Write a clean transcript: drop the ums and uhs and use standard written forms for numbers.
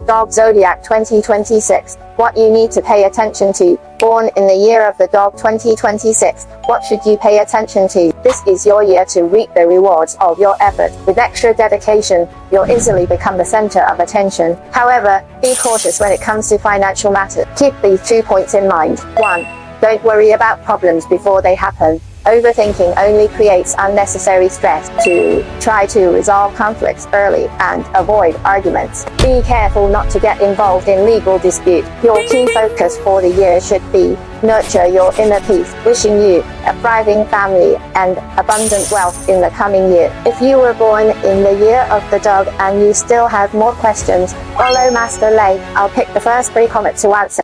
Dog Zodiac 2026. What you need to pay attention to. Born in the year of the dog 2026. What should you pay attention to? This is your year to reap the rewards of your effort. With extra dedication, you'll easily become the center of attention. However, be cautious when it comes to financial matters. Keep these 2 points in mind. 1. Don't worry about problems before they happen. Overthinking only creates unnecessary stress. 2. Try to resolve conflicts early and avoid arguments. Be careful not to get involved in legal dispute. Your key focus for the year should be nurture your inner peace. Wishing you a thriving family and abundant wealth in the coming year. If you were born in the year of the dog and you still have more questions, follow Master Lay. I'll pick the first 3 comments to answer.